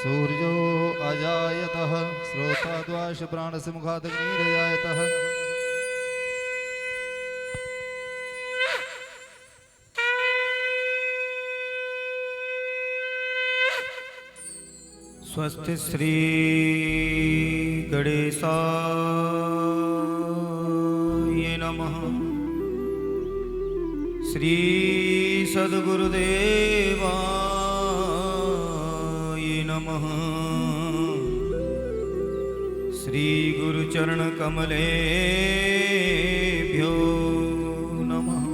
सूर्यो अजायतः श्रोताद्वाश प्राणस्य मुखादग्निरजायतः स्वस्ति श्री गणेशाय नमः। श्री सद्गुरुदेवाय नमः। श्री गुरुचरण कमलेभ्यो नमः।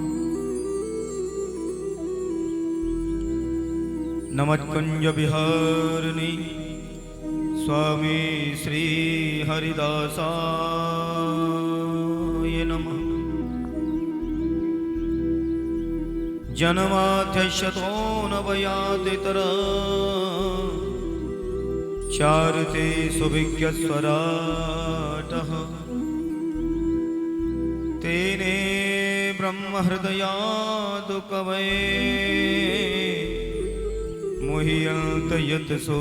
नमस्कुंज विहारिणी स्वामी श्री हरिदासाय नमः। जन्माद्यशतो नवयातितर चारुते सुविज्ञस्वराटः तेने ब्रह्महृदयात् कवये मुह्यन्त यत्सूरयो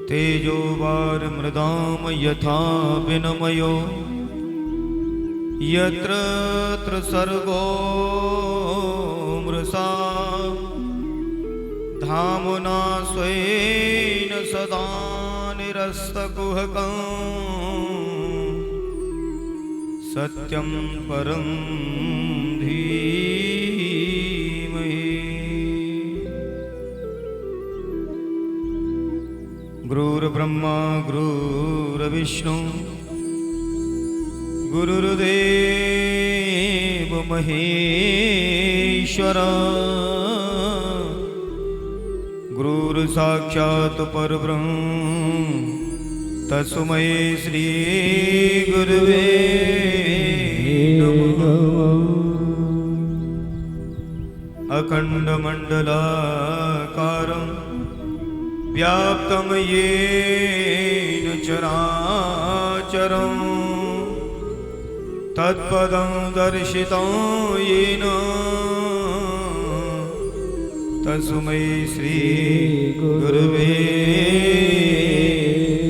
तेजो वारिमृदां यथा विनिमयो यत्र सर्गो मृषा धाम्ना स्वेन सदा निरस्तकुहकं सत्यं परं धीमहि। गुरुर्ब्रह्मा गुरुर्विष्णु गुरुर्देव महेश्वर गुरुर्साक्षात् परब्रह्म तस्मै श्री गुरुवे नमः। अखण्डमण्डलाकारं व्याप्तं येन चराचरं तत्पदं दर्शितं येन तस्मै श्री गुरुवे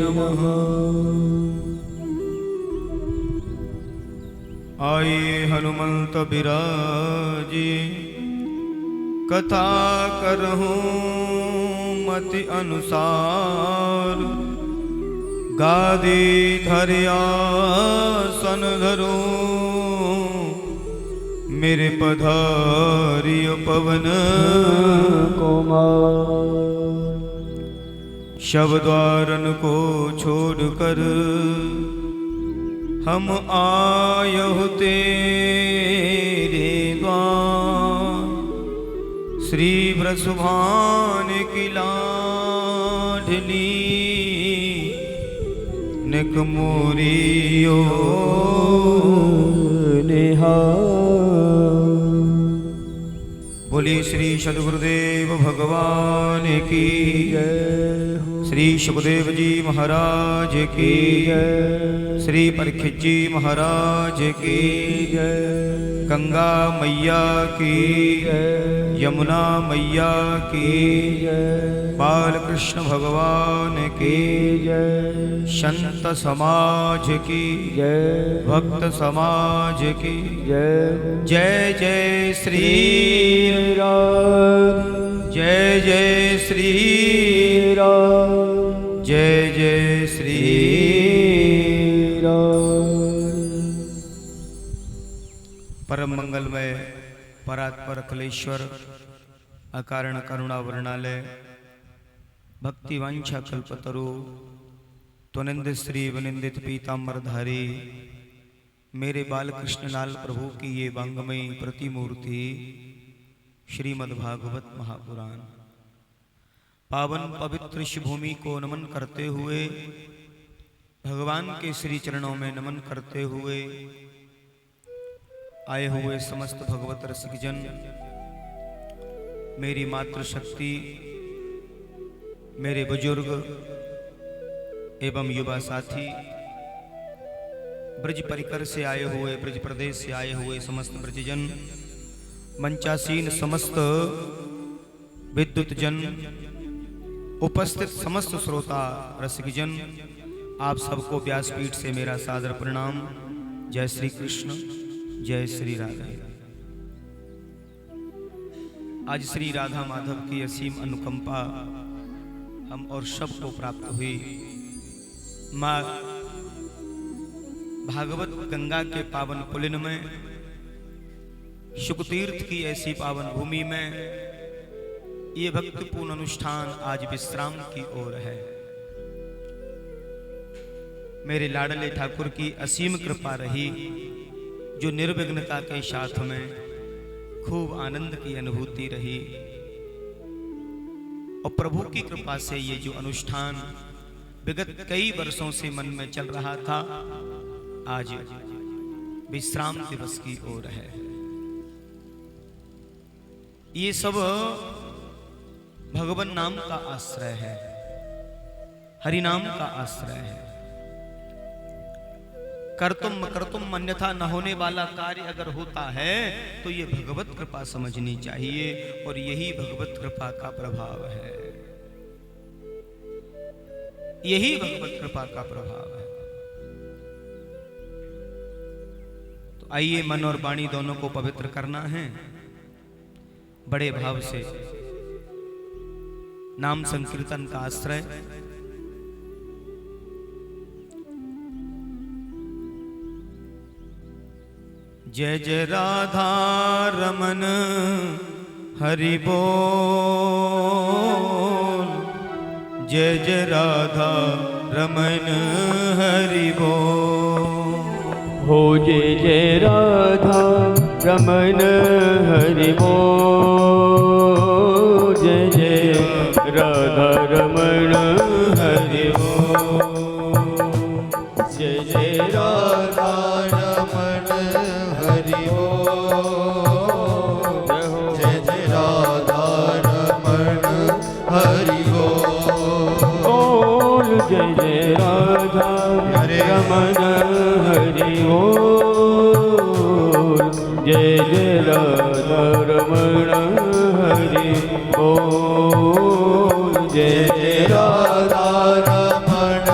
नमः। आये हनुमंत बिराजे कथा करहूँ मति अनुसार गादी धरियासन धरो मेरे पधारिय पवन कुमार। शब्द्वारन को छोड़कर हम आयहु तेरे द्वार श्री वृषभान की लाडली निक मोरियो निहार। बोली श्री सद्गुरुदेव भगवान की जय। श्री सुखदेव जी महाराज की जय। श्री परीक्षित जी महाराज की जय। गंगा मैया की जय। यमुना मैया की जय। बालकृष्ण भगवान की जय। संत समाज की जय। भक्त समाज की जय। जय जय श्री राम जय जय श्री राम जय जय श्री राम। परम मंगलमय परात्पर अखिलेश्वर अकारण करुणा वर्णालय भक्ति वांछा कल्पतरु त्वनिंद श्री विनिंदित पीताम्बरधारी मेरे बालकृष्ण लाल प्रभु की ये वांगमयी प्रतिमूर्ति श्रीमद्भागवत महापुराण पावन पवित्र इस भूमि को नमन करते हुए भगवान के श्री चरणों में नमन करते हुए आए हुए समस्त भगवत रसिक जन, मेरी मातृशक्ति, मेरे बुजुर्ग एवं युवा साथी, ब्रज परिकर से आए हुए, ब्रज प्रदेश से आए हुए समस्त ब्रजजन, मंचासीन समस्त विद्युत जन, उपस्थित समस्त श्रोता रसिक जन, आप सबको व्यासपीठ से मेरा सादर प्रणाम। जय श्री कृष्ण, जय श्री राधे। आज श्री राधा माधव की असीम अनुकंपा हम और सबको प्राप्त हुई। माँ भागवत गंगा के पावन पुलिन में, शुकतीर्थ की ऐसी पावन भूमि में ये भक्तिपूर्ण अनुष्ठान आज विश्राम की ओर है। मेरे लाडले ठाकुर की असीम कृपा रही, जो निर्विघ्नता के साथ में खूब आनंद की अनुभूति रही। और प्रभु की कृपा से ये जो अनुष्ठान विगत कई वर्षों से मन में चल रहा था, आज विश्राम दिवस की ओर है। ये सब भगवान नाम का आश्रय है, हरि नाम का आश्रय है। कर्तुम अन्यथा न होने वाला कार्य अगर होता है तो ये भगवत कृपा समझनी चाहिए, और यही भगवत कृपा का प्रभाव है, यही भगवत कृपा का प्रभाव है। तो आइए मन और वाणी दोनों को पवित्र करना है। बड़े भाव से नाम संकीर्तन का आश्रय। जय जय राधा रमन हरि बोल, जय जय राधा रमन हरि बोल। हो जय जय राधा रमन हरि बोल, जय जय राधा रमन हरि बोल, जय जय राधा रमन हरि बोल, जय जय राधा रमन हरि बोल, जय जय राधा रमन हरि बोल, जय जय राधा रमन हरि बोल, जय जय राधा रमन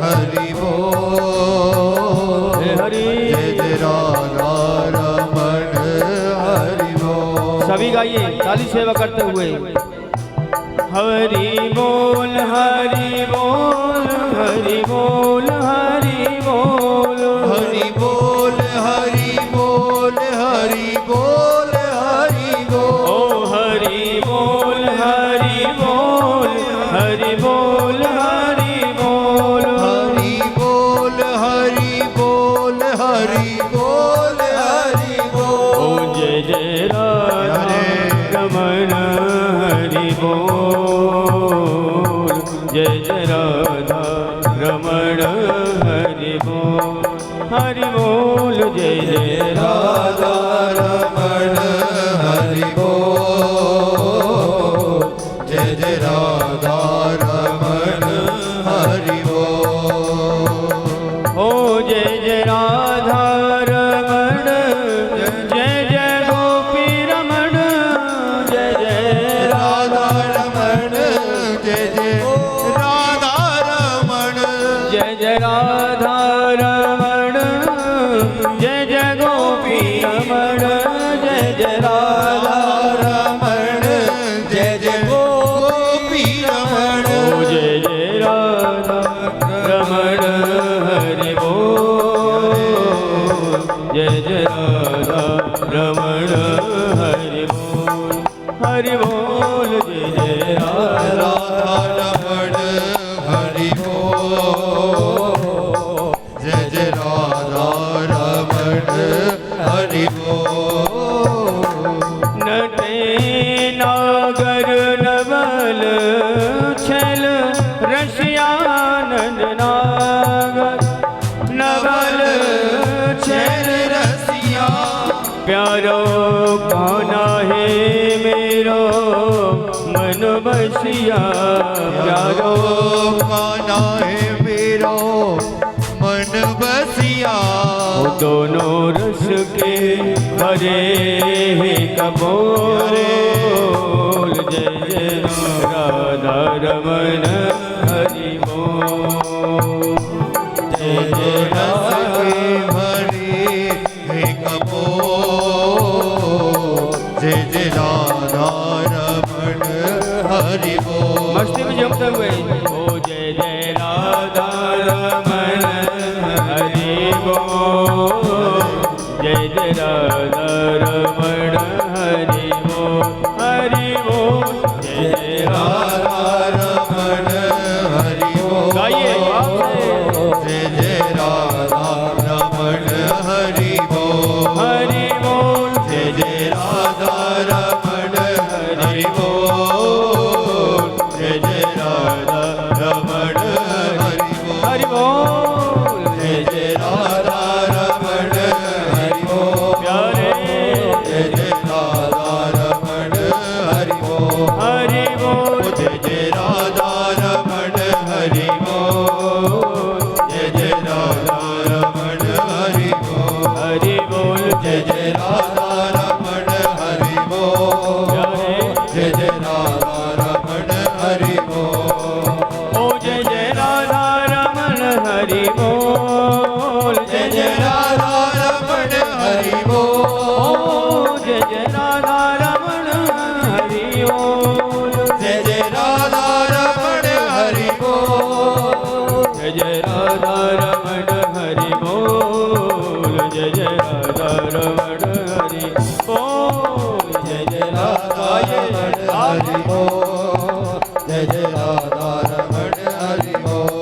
हरि बोल, हरि जय जय राधा रमन हरि बोल। सभी गाइए ताली सेवा करते हुए। हरि बोल हरि बोल हरि बोल हरि बोल, हरि बोल हरि बोल हरि बोल हरि बोल, ओ हरि बोल हरि बोल हरि बोल हरि बोल, हरि बोल हरि बोल हरि बोल हरि बोल। ओ जय जय राधा रमन हरि बोल, जय जय राधा रमन हरि बोल, हरि बोल, जय जय राधा रमण हरि बोल, जय जय राधा रमण हरि बोल। ओ जय जय राधा रमण, जय जय गोपी रमण, जय जय राधा रमण, जय जय राधा रमण, जय जय राधा रमण, जय जय गोपी रमण, जय जय राधा रमण, जय जय गोपी रमण, ओ जय जय राधा रमण हरि बोल, जय जय राधा रमण हरि बोल, हरि बोल, जय जय राधा रमण हरि बोल, जय जय राधा रमण हरि बोल। नटे नागर नवल छल रसियानंद नागर, नवल छल रसिया प्यारो कान्हा है मेरो मन बसिया, प्यारो कान्हा है मेरो मन बसिया। वो दोनों रस के भरे कबोल, जय झूमते हुए ओ जय जय राधा रमण हरि बोल जय जय राधा रमण हरि बोल जय जय राधा रमण हरि बोल गाइए जय जय राधा रमण हरि बोल जय जय राधा रमण हरि बोल जय जय राधा रमण हरि बोल जय जय राधा रमण हरि बोल प्यारे जय जय राधा रमण हरि बोल जय जय राधा रमण हरि बोल जय जय राधा रमण हरि बोल जय जय राधा रमण हरि बोल जय जय राधा रमण हरि बोल ओ जय जय राधा रमण हरि बोल जय जय राधा रमण हरि बोल ओ जय जय राधा रमण हरि बोल जय जय राधा रमण हरि बोल जय जय राधा रमण हरि बोल जय जय राधा रमण हरि बोल जय जय राधा रमण हरि बोल जय जय राधा रमण हरि बोल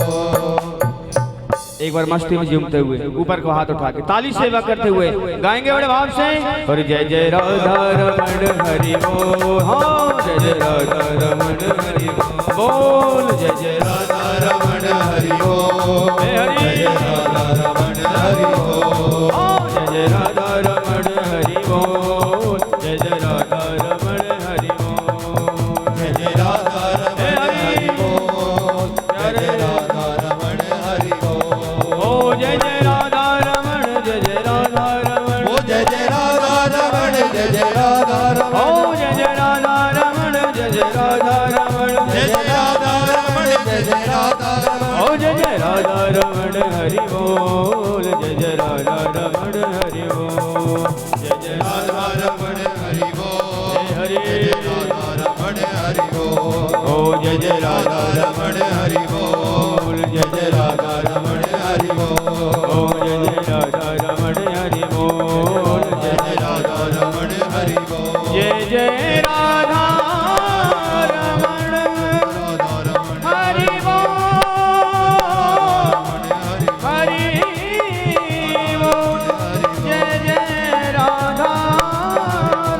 एक बार मस्ती में झूमते हुए ऊपर को हाथ उठा के ताली सेवा करते हुए गाएंगे बड़े भाव से और जय जय राधा रमण हरि बोल हाँ जय जय राधा रमण हरि बोल जय जय राधा रमण हरि बोल हरि जय जय राधा रमण हरि बोल जय जय राधा रमण हरि बोल जय जय राधा रमण हरि बोल जय जय राधा रमण हरि बोल जय जय राधा रमण हरि बोल ओ जय जय राधा रमण जय जय राधा रमण ओ जय जय राधा रमण जय जय राधा रमण ओ जय जय राधा रमण जय जय राधा रमण जय जय राधा रमण जय जय राधा रमण ओ जय जय राधा रमण हरि बोल जय जय राधा रमण हरि बोल जय जय राधा रमण हरि बोल हरि जय जय राधा रमण हरि बोल ओ जय जय राधा रमण हरि बोल जय जय राधा रमण हरि बोल ओ जय जय राधा रमण हरि बोल जय जय राधा रमण हरि बोल जय जय राधा रमण राधा रमण हरि बोल हरि हरि बोल जय जय राधा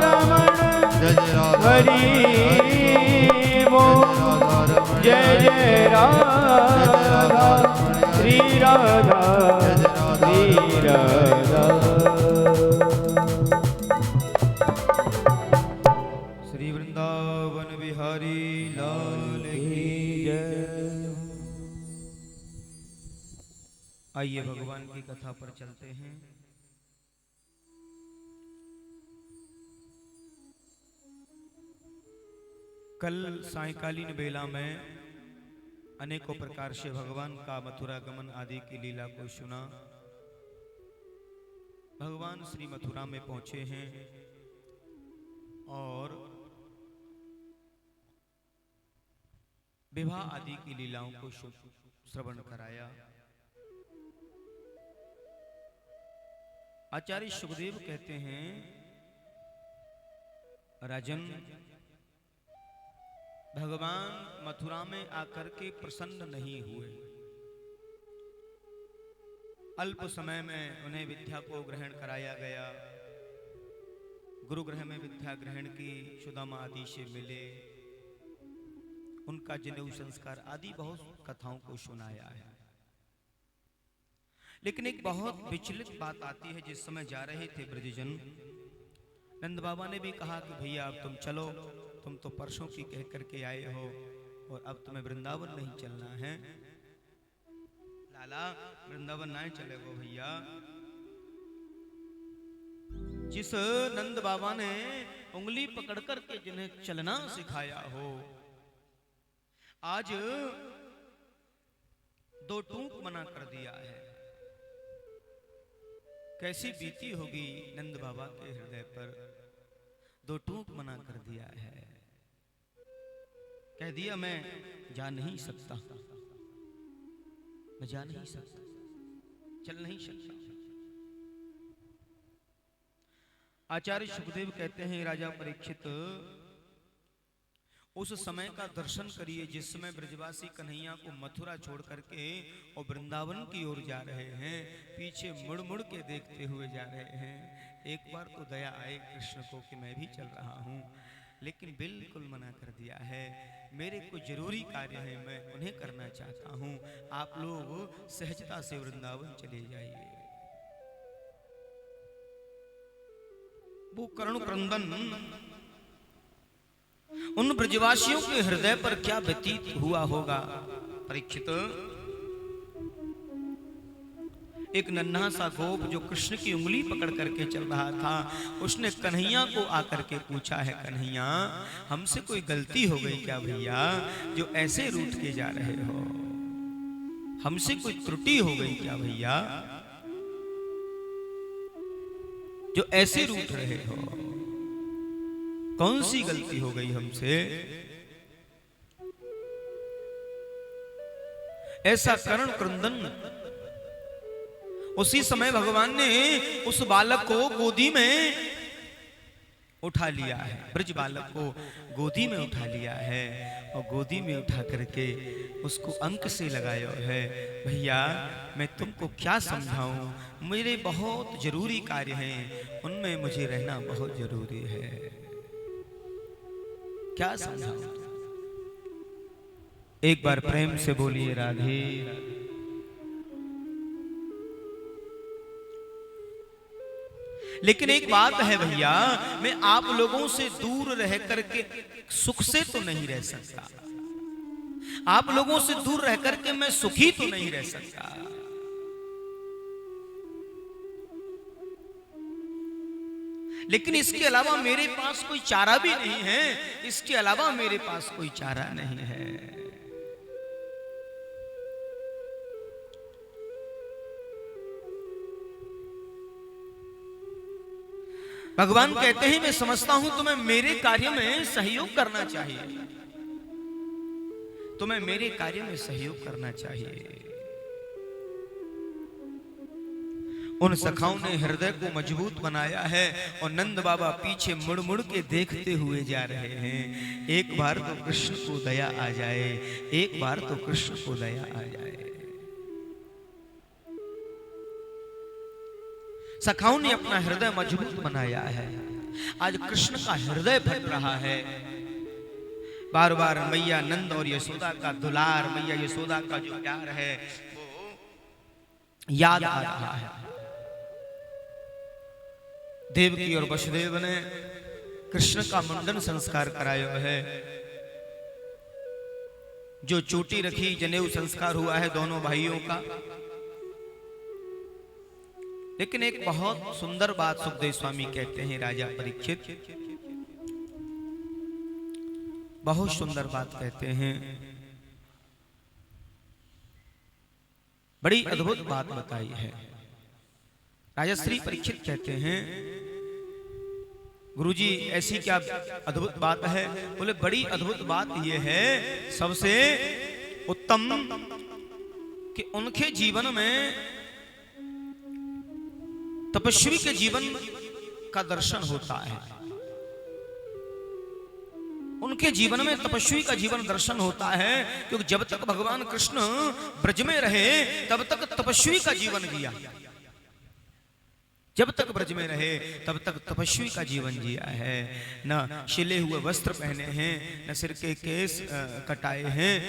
रमण जय जय राधा हरि बोल राधा रमण जय जय राधा श्री राधा श्री राधा श्री वृंदावन बिहारी लाल की जय। आइए भगवान की कथा पर चलते हैं। कल सायंकालीन बेला में अनेकों प्रकार से भगवान का मथुरा गमन आदि की लीला को सुना। भगवान श्री मथुरा में पहुंचे हैं और विवाह आदि की लीलाओं को श्रवण कराया। आचार्य सुखदेव कहते हैं, राजन, भगवान मथुरा में आकर के प्रसन्न नहीं हुए। अल्प समय में उन्हें विद्या को ग्रहण कराया गया। गुरुगृह में विद्या ग्रहण की, सुदामा आदि से मिले, उनका जनेऊ संस्कार आदि बहुत कथाओं को सुनाया है। लेकिन एक बहुत विचलित बात आती है। जिस समय जा रहे थे ब्रजजन, नंद बाबा ने भी कहा कि भैया अब तुम चलो, तुम तो परसों की कह करके आए हो और अब तुम्हें वृंदावन नहीं चलना है। लाला, वृंदावन नहीं चलेगो भैया। जिस नंद बाबा ने उंगली पकड़ करके जिन्हें चलना सिखाया हो, आज दो टूक मना कर दिया है। कैसी बीती होगी नंद बाबा के हृदय पर। दो टूक मना कर दिया है, कह दिया मैं जा नहीं सकता, मैं जा नहीं सकता, चल नहीं सकता। आचार्य सुखदेव कहते हैं, राजा परीक्षित उस समय का दर्शन करिए जिस समय ब्रजवासी कन्हैया को मथुरा छोड़ करके और वृंदावन की ओर जा रहे हैं, पीछे मुड़ मुड़ के देखते हुए जा रहे हैं। एक बार तो दया आए कृष्ण को कि मैं भी चल रहा हूँ, लेकिन बिल्कुल मना कर दिया है। मेरे कुछ जरूरी कार्य है, मैं उन्हें करना चाहता हूँ, आप लोग सहजता से वृंदावन चले जाइए। वो कर्ण क्रंदन उन ब्रजवासियों के हृदय पर क्या व्यतीत हुआ होगा। परीक्षित, एक नन्हा सा गोप जो कृष्ण की उंगली पकड़ करके चल रहा था, उसने कन्हैया को आकर के पूछा है, कन्हैया हमसे कोई गलती हो गई क्या भैया, जो ऐसे रूठ के जा रहे हो? हमसे कोई त्रुटि हो गई क्या भैया, जो ऐसे रूठ रहे हो? कौन सी गलती हो गई हमसे? ऐसा कर्ण क्रंदन उसी समय भगवान ने उस बालक को गोदी में उठा लिया है, ब्रज बालक को गोदी में उठा लिया है और गोदी में उठा करके उसको अंक से लगाया है। भैया मैं तुमको क्या समझाऊं, मेरे बहुत जरूरी कार्य हैं, उनमें मुझे रहना बहुत जरूरी है, क्या समझाऊं? एक बार प्रेम से बोलिए राधे राधे। लेकिन एक बात है भैया, मैं आप लोगों से दूर रह करके सुख से तो नहीं रह सकता, आप लोगों से दूर रह करके मैं सुखी तो नहीं रह सकता। लेकिन इसके अलावा मेरे पास कोई चारा भी नहीं है, इसके अलावा मेरे पास कोई चारा नहीं है। भगवान कहते हैं, मैं समझता हूं तुम्हें मेरे कार्य में सहयोग करना चाहिए, तुम्हें मेरे कार्य में सहयोग करना चाहिए। उन सखाओं ने हृदय को मजबूत बनाया है और नंद बाबा पीछे मुड़ मुड़ के देखते हुए जा रहे हैं। एक बार तो कृष्ण को दया आ जाए, एक बार तो कृष्ण को दया आ जाए। सखाओं ने अपना हृदय मजबूत बनाया है। आज कृष्ण का हृदय फट रहा है, बार बार मैया नंद और यशोदा का दुलार, मैया यशोदा का जो प्यार है वो याद आ रहा है। देवकी और वसुदेव ने कृष्ण का मुंडन संस्कार कराया है, जो चोटी रखी, जनेऊ संस्कार हुआ है दोनों भाइयों का। लेकिन एक बहुत सुंदर बात सुखदेव स्वामी कहते हैं, राजा परीक्षित बहुत सुंदर बात कहते हैं, बड़ी अद्भुत बात बताई है। राजा श्री परीक्षित कहते हैं, गुरुजी ऐसी क्या अद्भुत बात है? बोले बड़ी अद्भुत बात यह है, सबसे उत्तम कि उनके जीवन में तपस्वी के जीवन का दर्शन होता है। उनके जीवन में तपस्वी का जीवन दर्शन होता है, क्योंकि जब तक भगवान कृष्ण ब्रज में रहे तब तक तपस्वी का जीवन जिया, जब तक ब्रज में रहे तब तक तपस्वी का जीवन जिया है। न शिले हुए वस्त्र पहने हैं, न सिर के केस कटाए हैं,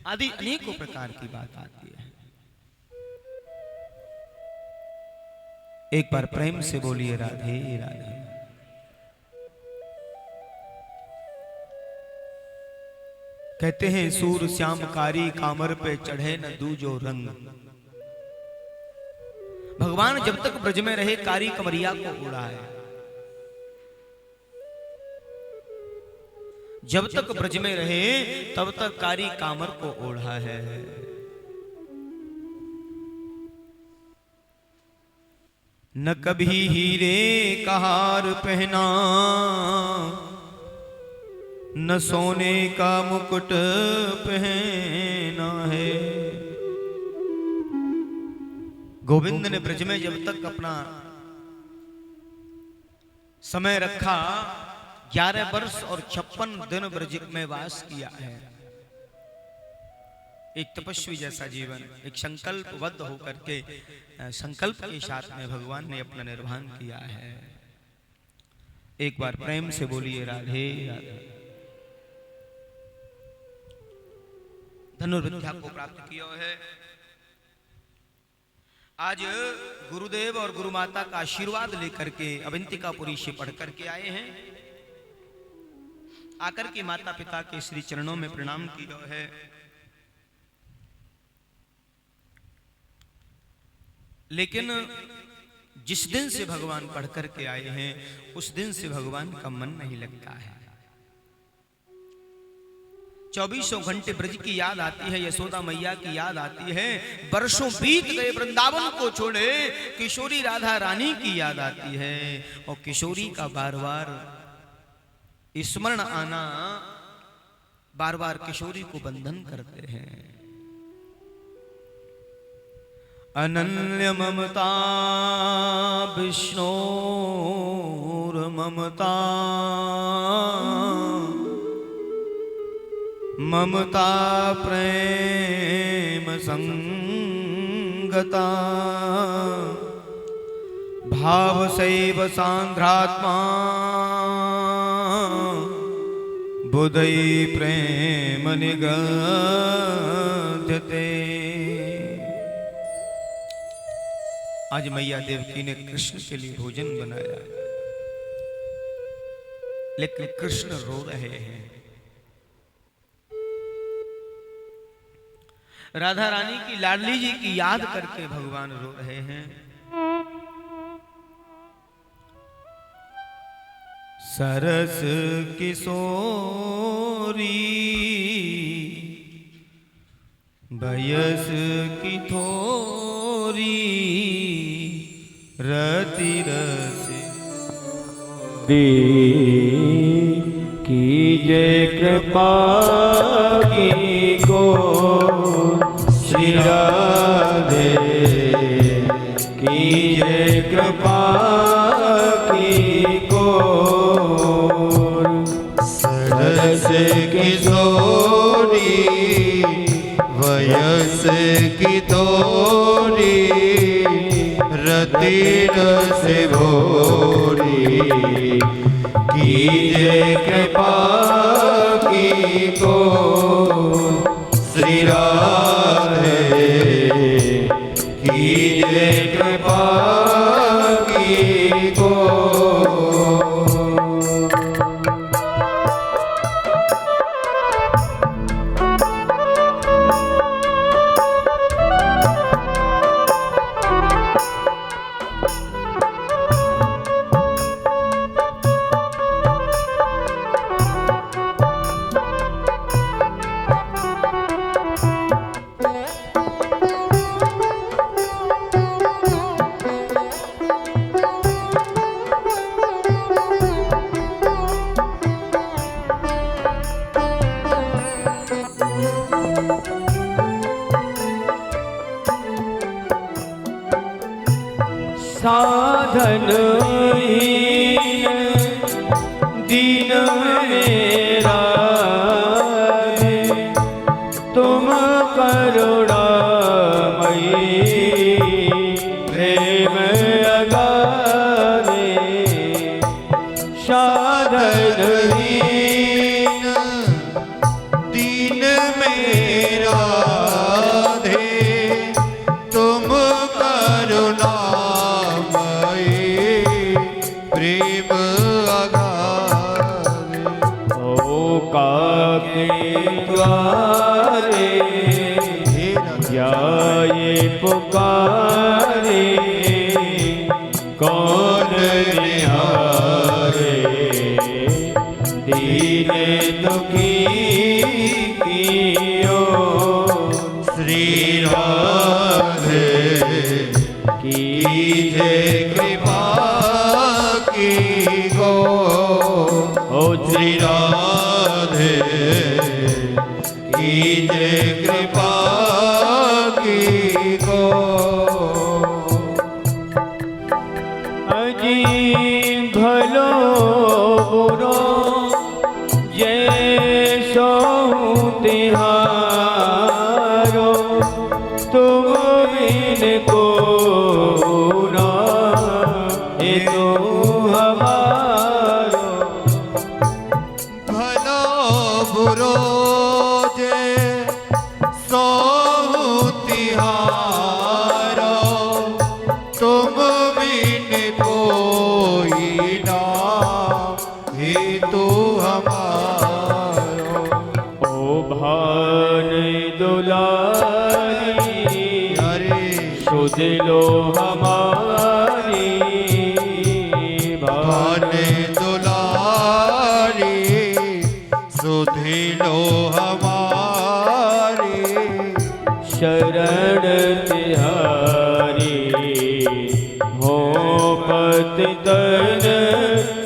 आदि अनेकों प्रकार की बात आती है। एक बार प्रेम से बोलिए राधे राधे। कहते हैं, सूर श्यामकारी कामर पे चढ़े न दूजो रंग। भगवान जब तक ब्रज में रहे कारी कमरिया को उड़ाए, जब तक ब्रज में रहे तब तक कारी कामर को ओढ़ा है। न कभी हीरे का हार पहना, न सोने का मुकुट पहना है। गोविंद ने ब्रज में जब तक अपना समय रखा 11 वर्ष और 56 दिन ब्रज में वास किया है। एक तपस्वी जैसा जीवन, एक संकल्पबद्ध होकर के संकल्प के साथ में भगवान ने अपना निर्वहन किया है। एक बार प्रेम से बोलिए राधे राधे। धनुर्विद्या को प्राप्त किया है। आज गुरुदेव और गुरु माता का आशीर्वाद लेकर के अवंतिकापुरी से पढ़ करके आए हैं। आकर के माता पिता के श्री चरणों में प्रणाम किया है। लेकिन जिस दिन से भगवान पढ़ करके आए हैं उस दिन से भगवान का मन नहीं लगता है। 24 घंटे ब्रज की याद आती है, यशोदा मैया की याद आती है। वर्षों बीत गए वृंदावन को छोड़े, किशोरी राधा रानी की याद आती है। और किशोरी का बार बार स्मरण आना बार बार किशोरी को बंधन करते हैं। अनन्य ममता विष्णोर ममता, ममता प्रेम संगता, भाव सैव सांद्रात्मा, बुधई प्रेम निगध्यते। आज मैया देवकी ने कृष्ण के लिए भोजन बनाया, लेकिन कृष्ण रो रहे हैं। राधा रानी की लाडली जी की याद करके भगवान रो रहे हैं। सरस किशोरी बयस की थोरी, रति रस कीजे कृपा की को श्री राधे, कीजे कृपा की को। सरस किशोरी वयस की तोरी, रति रस भोरी, कीजे कृपा की को श्री राधे, कीजे कृपा की को। साधन दीन मेरा दे, तुम करुणामयी प्रेम अगाधे। साधन दीन मेरा धे, तुम करुणामयी प्रेम अगाधे। ओ काके द्वारे जाए पुकारे, कौन निहारे दीन दुखी कियो। श्री राधे कीजे कृपा की गो, ओ श्री राधे कीजे कृपा की को अजी भलो बुरो जैसो तिहारो तुम बिन को ना ये तो हमारो भलो बुरो जे सो तिहारो तुम बिन कोई ना हेतु हमारो ओ भान दुलारी हरे सुध लो हमारी भान दुलारी सुधि लो हमारी शरण तिहारी हो पत तन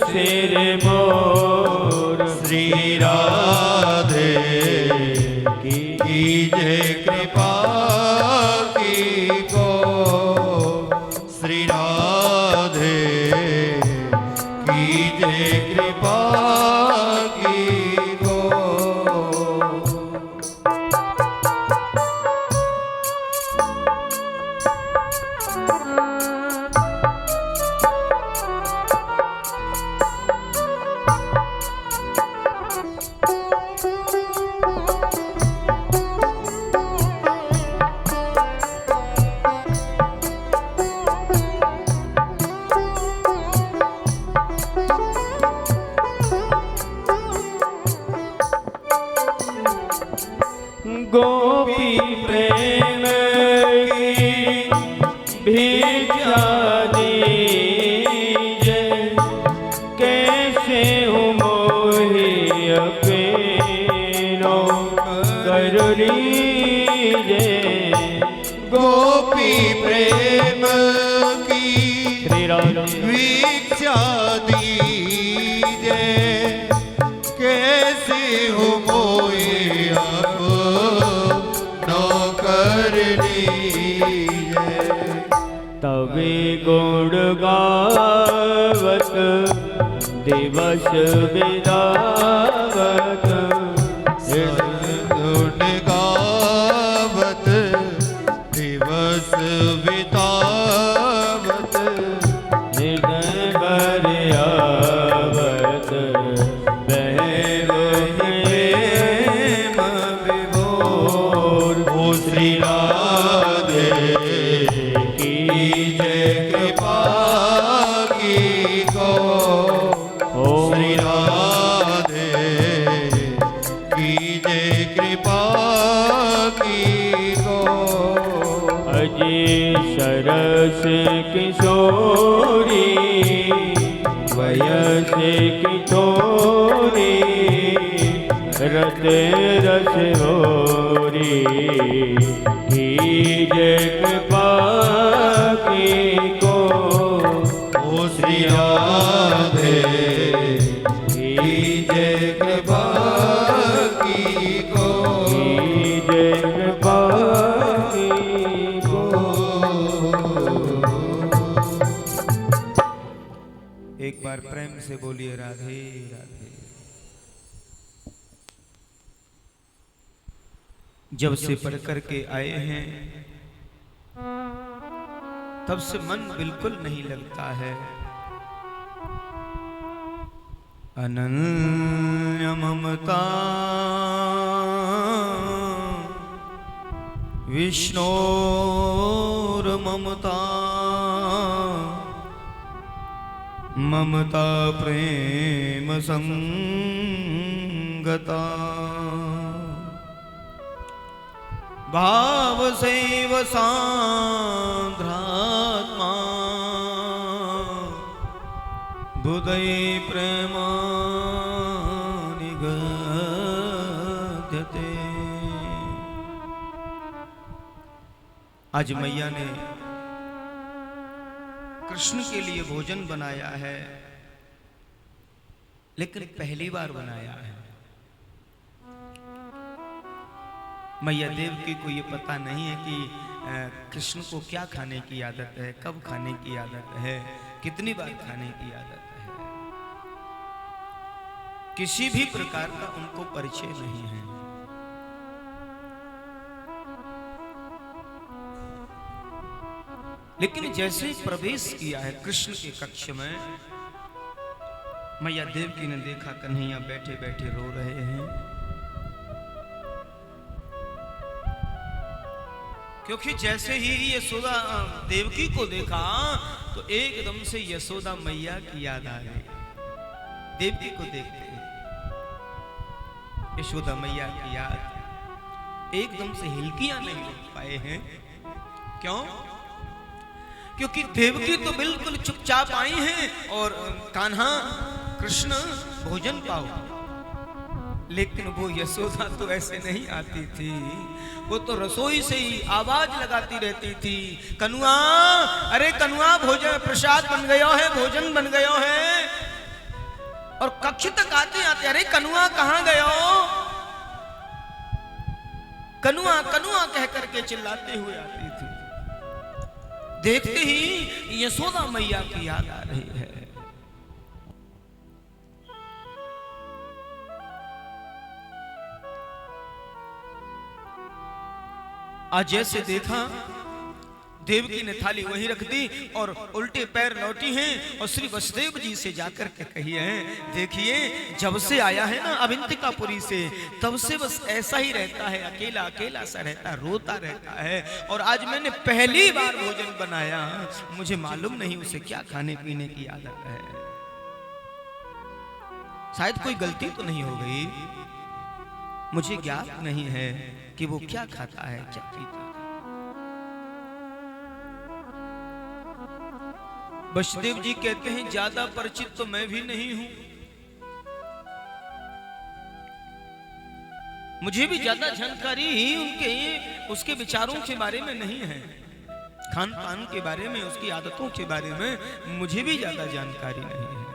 सिर मोर श्री राधे कीजे कृपा की को श्री राधे कीजे कृपा की को गोपी प्रेम की भिक्षा दीजे कैसे हो मोहि अपनो कर लीजे गोपी प्रेम की श्री राम भिक्षा दीजे कैसे हो मोए अब नौकर लीजे तवे गुण गावत दिवस बिदावत गुण गावत दिवस बितावत हृदय भर आवत बहव प्रेम विभोर ओ श्री राधे कीजे कृपा की को ओ श्री राधे कीजे कृपा की को अजी सरस किशोरी वयस किशोरी रत रस होरी कीजे कृपा की को ओ श्री राधे कीजे कृपा की को कीजे कृपा की को। एक बार प्रेम से बोलिए राधे राधे। जब से पढ़ करके आए हैं तब से मन बिल्कुल नहीं लगता है। अनन्य ममता विष्णोर ममता ममता प्रेम संगता भाव सेव सांद्रात्मा बुदय प्रेमा निगद्यते। आज मैया ने कृष्ण के लिए भोजन बनाया है, लेकिन पहली बार बनाया है। मैया देवकी को ये पता नहीं है कि कृष्ण को क्या खाने की आदत है, कब खाने की आदत है, कितनी बार खाने की आदत है। किसी भी प्रकार का उनको परिचय नहीं है। लेकिन जैसे ही प्रवेश किया है कृष्ण के कक्ष में, मैया देवकी ने देखा कन्हैया बैठे बैठे रो रहे हैं, क्योंकि जैसे ही यशोदा देवकी को देखा तो एकदम से यशोदा मैया की याद आ गई। देवकी को देखते यशोदा मैया की याद एकदम से हिलकियां नहीं रोक पाए हैं। क्यों? क्योंकि देवकी तो बिल्कुल चुपचाप आई हैं और कान्हा कृष्ण भोजन पाओ, लेकिन वो यशोदा तो ऐसे नहीं आती थी। वो तो रसोई से ही आवाज लगाती रहती थी, कनुआ, अरे कनुआ, भोजन प्रसाद बन गया है, भोजन बन गया है। और कक्ष तक आते आते, अरे कनुआ कहां गया हो, कनुआ कनुआ कह करके चिल्लाते हुए आती थी। देखते ही यशोदा मैया की याद आ रही है। आज जैसे देखा देवकी ने थाली वहीं रख दी और उल्टे पैर लौटी हैं और श्री वसुदेव जी से जाकर के कही है, देखिए जब से आया है ना अविंतिकापुरी से, तब से बस ऐसा ही रहता है, अकेला अकेला सा रहता है, रोता रहता है। और आज मैंने पहली बार भोजन बनाया, मुझे मालूम नहीं उसे क्या खाने पीने की आदत है। शायद कोई गलती तो नहीं हो गई, मुझे ज्ञात नहीं है कि वो क्या खाता है, क्या पीता है। वसुदेव जी कहते हैं ज्यादा परिचित तो मैं भी नहीं हूं, मुझे भी ज्यादा जानकारी उनके उसके विचारों के बारे में नहीं है, खान पान के बारे में, उसकी आदतों के बारे में मुझे भी ज्यादा जानकारी नहीं है।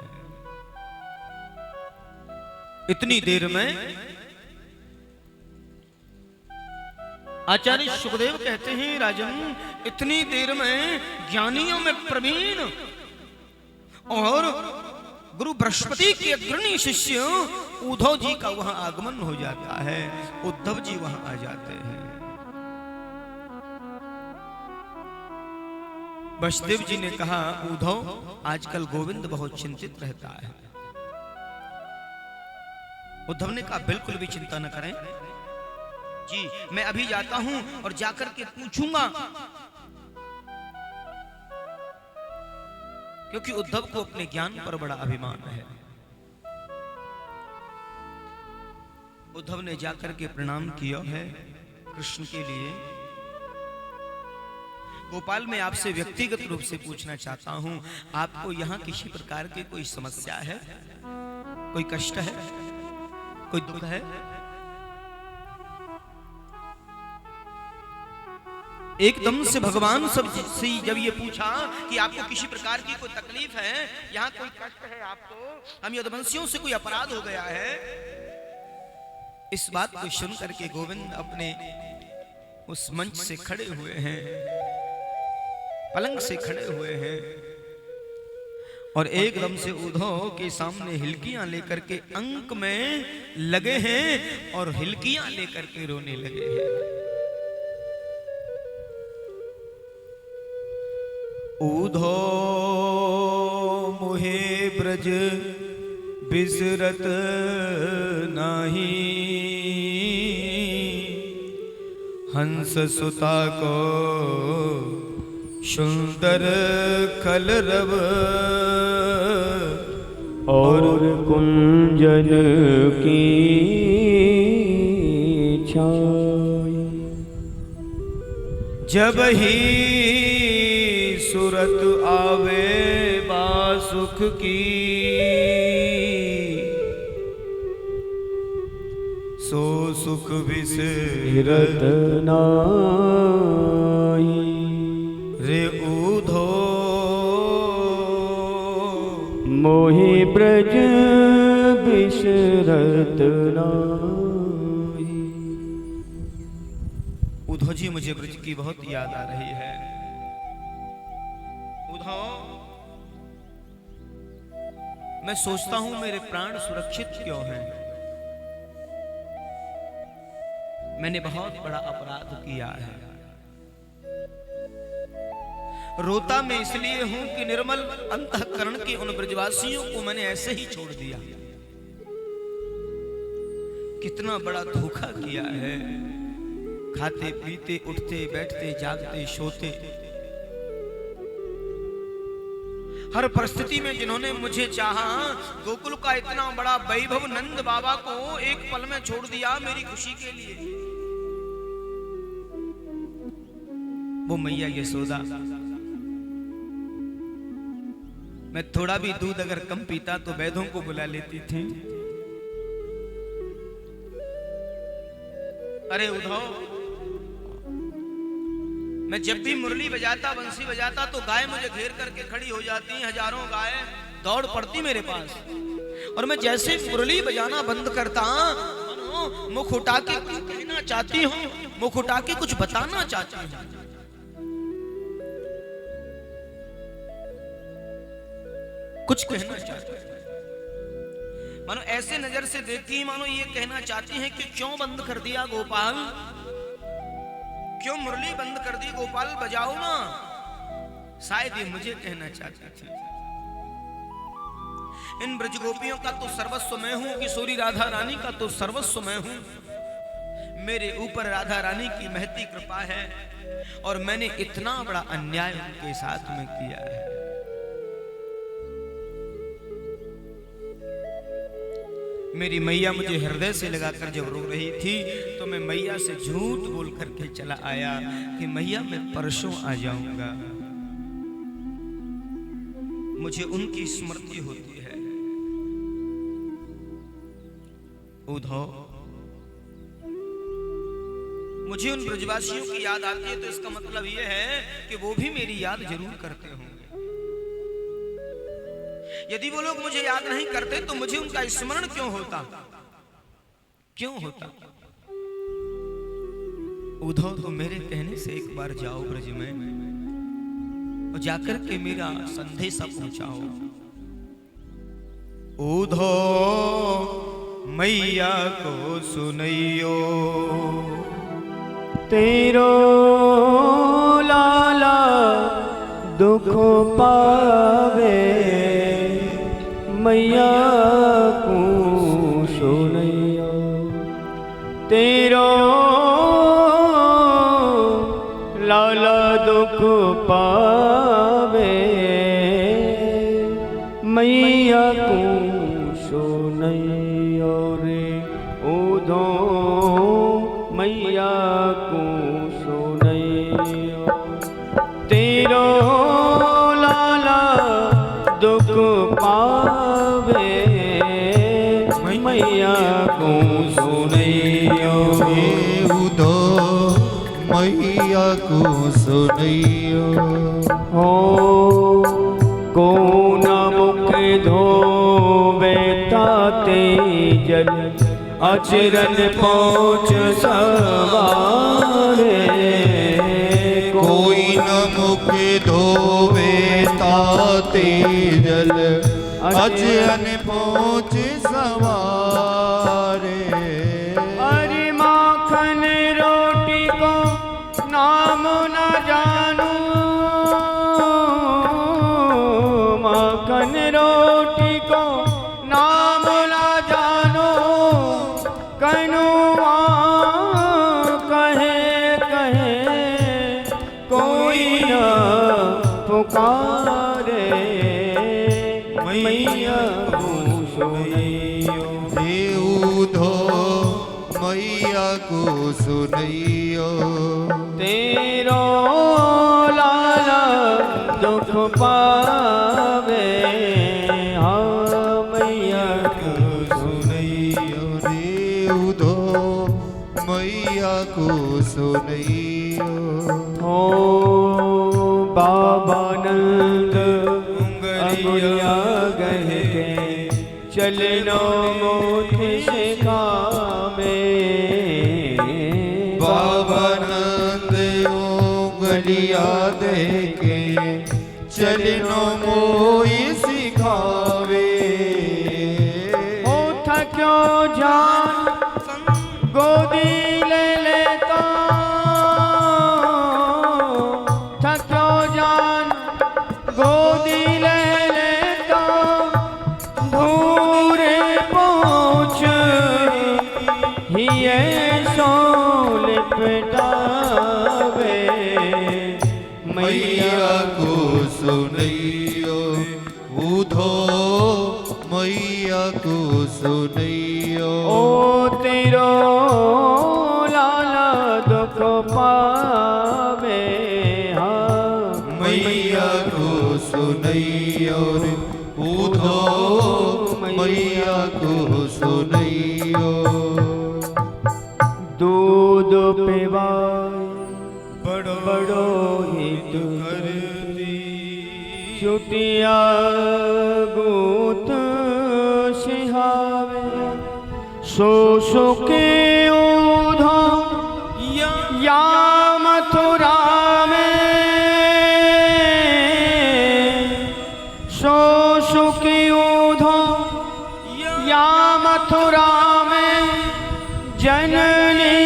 इतनी देर में आचार्य सुखदेव कहते हैं, राजन इतनी देर में ज्ञानियों में प्रवीण और गुरु बृहस्पति के अग्रणी शिष्य उद्धव जी का वहां आगमन हो जाता है। उद्धव जी वहां आ जाते हैं। वसुदेव जी ने कहा, उद्धव आजकल गोविंद बहुत चिंतित रहता है। उद्धव ने कहा, बिल्कुल भी चिंता न करें जी, मैं अभी जाता हूं और जाकर के पूछूंगा, क्योंकि उद्धव को अपने ज्ञान पर बड़ा अभिमान है। उद्धव ने जाकर के प्रणाम किया है कृष्ण के लिए। गोपाल, मैं आपसे व्यक्तिगत रूप से पूछना चाहता हूं, आपको यहां किसी प्रकार की कोई समस्या है, कोई कष्ट है, कोई दुख है? एकदम से भगवान सब से जब ये पूछा कि आपको किसी प्रकार की कोई तकलीफ है, यहाँ कोई कष्ट है, आपको हम यदुवंशियों से कोई अपराध हो गया है, इस बात को सुन करके गोविंद अपने उस मंच से खड़े हुए हैं, पलंग से खड़े हुए हैं और एकदम से उद्धव के सामने हिलकियां लेकर के अंक में लगे हैं और हिलकियां लेकर के रोने लगे हैं। उद्धव मोहे ब्रज बिसरत नाही, हंस सुता को सुंदर कलरव, और कुंजन की छाई, जब ही सूरत आवे बासुख की, सो सुख बिसरत नाही, रे उद्धव मोहि ब्रज बिसरत नाही। मुझे ब्रज की बहुत याद आ रही है। उद्धव, मैं सोचता हूं मेरे प्राण सुरक्षित क्यों हैं? मैंने बहुत बड़ा अपराध किया है। रोता मैं इसलिए हूं कि निर्मल अंतःकरण के उन ब्रजवासियों को मैंने ऐसे ही छोड़ दिया। कितना बड़ा धोखा किया है। खाते पीते उठते बैठते जागते सोते, हर परिस्थिति में जिन्होंने मुझे चाहा, गोकुल का इतना बड़ा वैभव नंद बाबा को एक पल में छोड़ दिया मेरी खुशी के लिए। वो मैया यशोदा, मैं थोड़ा भी दूध अगर कम पीता तो वैद्यों को बुला लेती थी। अरे उद्धव, मैं जब भी मुरली बजाता बंसी बजाता तो गाय मुझे घेर करके खड़ी हो जाती, हजारों गाय दौड़ पड़ती मेरे पास। और मैं जैसे मुरली बजाना बंद करता, मुख उठा के कुछ कहना चाहती हूँ, मुख उठा के कुछ बताना चाहती हूँ, कुछ कहना चाहती हूँ। मानो ऐसे नजर से देखती, मानो ये कहना चाहती हैं कि क्यों बंद कर दिया गोपाल, क्यों मुरली बंद कर दी गोपाल, बजाओ ना। शायद ये मुझे कहना चाहती थी। इन ब्रजगोपियों का तो सर्वस्व मैं हूं, किशोरी राधा रानी का तो सर्वस्व मैं हूं। मेरे ऊपर राधा रानी की महती कृपा है और मैंने इतना बड़ा अन्याय उनके साथ में किया है। मेरी मैया मुझे हृदय से लगाकर जब रो रही थी तो मैं मैया से झूठ बोल करके चला आया कि मैया मैं परसों आ जाऊंगा। मुझे उनकी स्मृति होती है। उद्धव, मुझे उन ब्रजवासियों की याद आती है तो इसका मतलब यह है कि वो भी मेरी याद जरूर करते होंगे। यदि वो लोग मुझे याद नहीं करते तो मुझे उनका स्मरण क्यों होता, क्यों होता? उद्धव, तो मेरे कहने से एक बार जाओ ब्रज में और जाकर के मेरा संदेशा पहुंचाओ। उद्धव मैया को सुनइयो, तेरो लाला दुख पावे, मैया को सुनइयो। तेरो लाला दुख पावे, मैया को सुनइयो रे। उधो मैया को सुनइयो। तेरो लाला दुख पावे, मैया को सुनइयो। उधो मैया को सुनइयो। हो कौन मुख धोवे ताते जल, अचरन पहुँच सवारे। कोई न मुख धोवे ताते जल, अचरन पहुँच सवारे। अरे माखन रोटी को नाम न जानू, माखन रोटी को नाम न जानो। कनुआ कहे कहे कोई न पुकारे, मैया को सुनइयो। उधो मैया को सुनइयो। तेरो लाला दुख पावे, हाँ मैया को सुनइयो रे। उधो मैया को सुनइयो। हो बाबा नंद उंगलिया गह के, चलनो मोठ सिखा में। बाबा नंद चलिया दे के चलनो मोई सिखावे। ओ थक्यो जान गोदी ले लेता, थक्यो जान गोदी ले लेता, धूरे पहुँच ही सो लिपटावे। मैया को सुनैयो उधो, मैया को सुनैयो। ओ तेरो लाला दुख पावे, हाँ मैया को सुनैयो उधो, मैया को सुनैयो। दूध पिवाए बड़ो हित करती छुटिया गूत सिहावे। सो के उधो या मथुरा में, सो के उधो या मथुरा में, जननी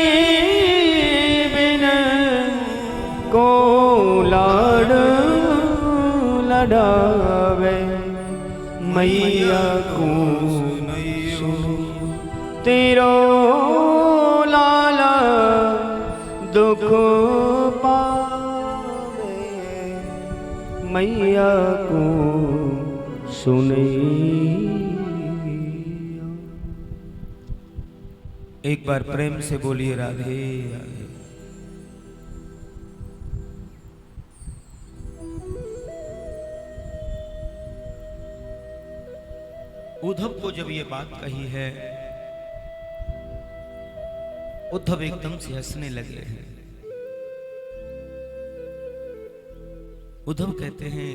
बिन को लाड लड़ावे। मैया को तेरो लाला दुख पावे। मैया को सुनैया। एक बार प्रेम से बोलिए राधे राधे। उद्धव को जब ये बात कही है, उद्धव एकदम से हंसने लगे हैं। उद्धव कहते हैं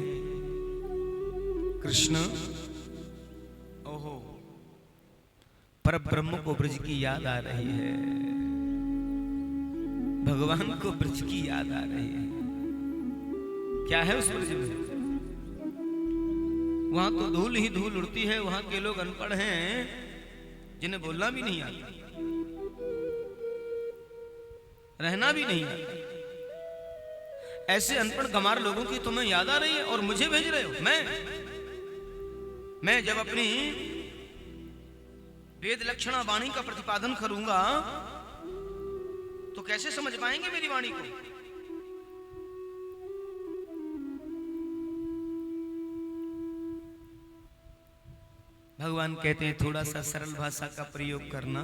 कृष्ण, ओहो पर ब्रह्म को ब्रज की याद आ रही है, भगवान को ब्रज की याद आ रही है। क्या है उस ब्रज में? वहां तो धूल ही धूल उड़ती है। वहां के लोग अनपढ़ हैं, जिन्हें बोलना भी नहीं आता, रहना भी नहीं आता। ऐसे अनपढ़ गंवार लोगों की तुम्हें याद आ रही है और मुझे भेज रहे हो? मैं जब अपनी वेद लक्षणा वाणी का प्रतिपादन करूंगा तो कैसे समझ पाएंगे मेरी वाणी को? भगवान कहते हैं थोड़ा सा सरल भाषा का प्रयोग करना।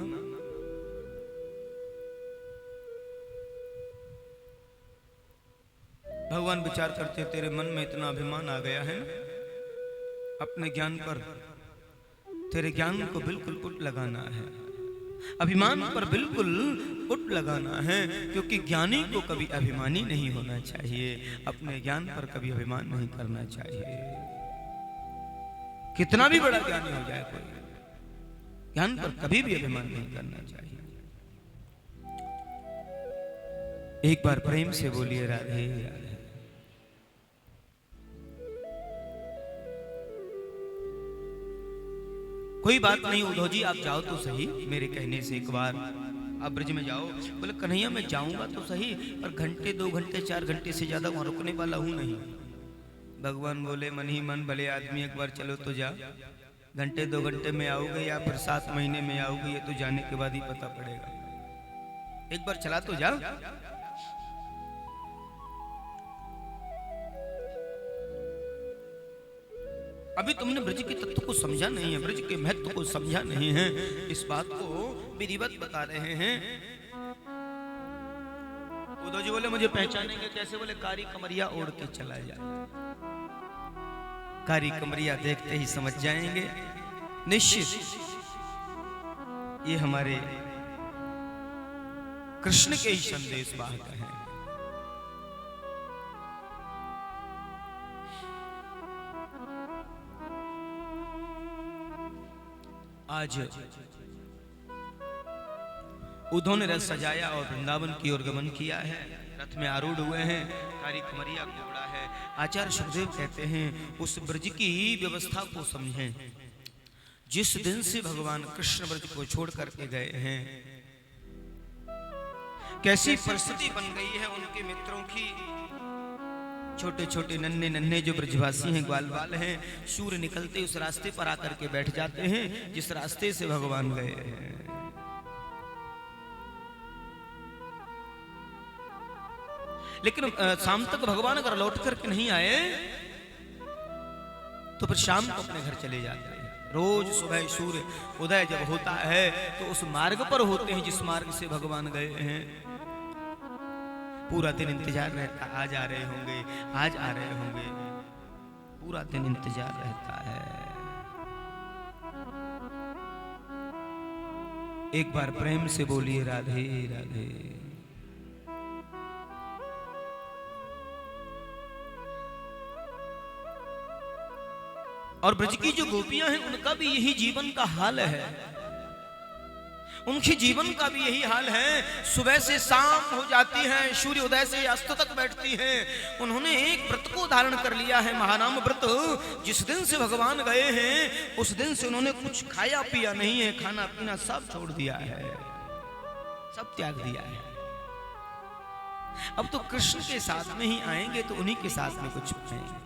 भगवान विचार करते हैं तेरे मन में इतना अभिमान आ गया है अपने ज्ञान पर, तेरे ज्ञान को बिल्कुल उठ लगाना है, अभिमान पर बिल्कुल उठ लगाना है, क्योंकि ज्ञानी को कभी अभिमानी नहीं होना चाहिए, अपने ज्ञान पर कभी अभिमान नहीं करना चाहिए। कितना भी बड़ा ज्ञानी हो जाए कोई, ज्ञान पर कभी भी अभिमान नहीं करना चाहिए। एक बार प्रेम से बोलिए राधे राधे। कोई बात नहीं उद्धव जी, आप जाओ तो सही, मेरे कहने से एक बार आप ब्रज में जाओ। बोले कन्हैया मैं जाऊंगा तो सही, पर घंटे 2 घंटे 4 घंटे से ज्यादा वहां रुकने वाला हूं नहीं। भगवान बोले मन ही मन भले आदमी, एक बार चलो तो जा। घंटे 2 घंटे में आओगे या फिर 7 महीने में आओगे, ये तो जाने के बाद ही पता पड़ेगा। एक बार चला तो जा। अभी तुमने ब्रज के तत्व को समझा नहीं है, ब्रज के महत्व को समझा नहीं है, इस बात को विधिवत बता रहे हैं। उद्धव जी बोले मुझे पहचानेंगे कैसे? बोले कारी कमरिया ओढ़ के चला जाए, कारी कमरिया देखते ही समझ जाएंगे निश्चित ये हमारे कृष्ण के ही संदेश वाहक हैं। आज उद्धव ने रथ सजाया और वृंदावन की ओर गमन किया है। रथ में आरूढ़ हुए हैं, कारी कमरिया घोड़ा है। आचार्य सुखदेव कहते हैं उस ब्रज की व्यवस्था को समझें। जिस दिन से भगवान कृष्ण ब्रज को छोड़ करके गए हैं, कैसी परिस्थिति बन गई है उनके मित्रों की। छोटे छोटे नन्हे नन्हे जो ब्रजवासी हैं, ग्वाल बाल हैं, सूर्य निकलते उस रास्ते पर आकर के बैठ जाते हैं जिस रास्ते से भगवान गए हैं। लेकिन शाम तक भगवान अगर लौट करके नहीं आए तो फिर शाम को अपने घर चले जाते हैं। रोज सुबह सूर्य उदय जब होता है तो उस मार्ग पर होते हैं जिस मार्ग से भगवान गए हैं। पूरा दिन इंतजार रहता, आज आ रहे होंगे, आज आ रहे होंगे, पूरा दिन इंतजार रहता है। एक बार प्रेम से बोलिए राधे राधे। और ब्रज की जो गोपियां हैं उनका भी यही जीवन का हाल है। उनके जीवन का भी यही हाल है। सुबह से शाम हो जाती है, सूर्य उदय से अस्त तक बैठती हैं। उन्होंने एक व्रत को धारण कर लिया है, महानाम व्रत। जिस दिन से भगवान गए हैं उस दिन से उन्होंने कुछ खाया पिया नहीं है, खाना पीना सब छोड़ दिया है, सब त्याग दिया है। अब तो कृष्ण के साथ में ही आएंगे तो उन्हीं के साथ में कुछ पाएंगे,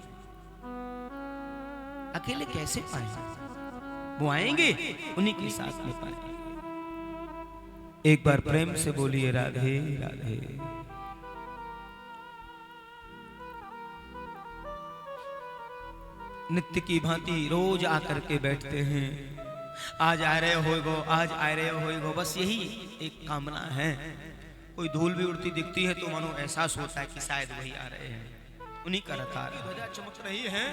अकेले कैसे पाएंगे? वो आएंगे उन्हीं के साथ में पाएंगे। एक बार प्रेम से बोलिए राधे राधे। नित्य की भांति रोज आकर के बैठते हैं, आज आ रहे होगो, आज आ रहे होगो, बस यही एक कामना है। कोई धूल भी उड़ती दिखती है तो मानो एहसास होता है कि शायद वही आ रहे हैं, उन्हीं का रथ आ रहा है। ध्वजा चमक रही है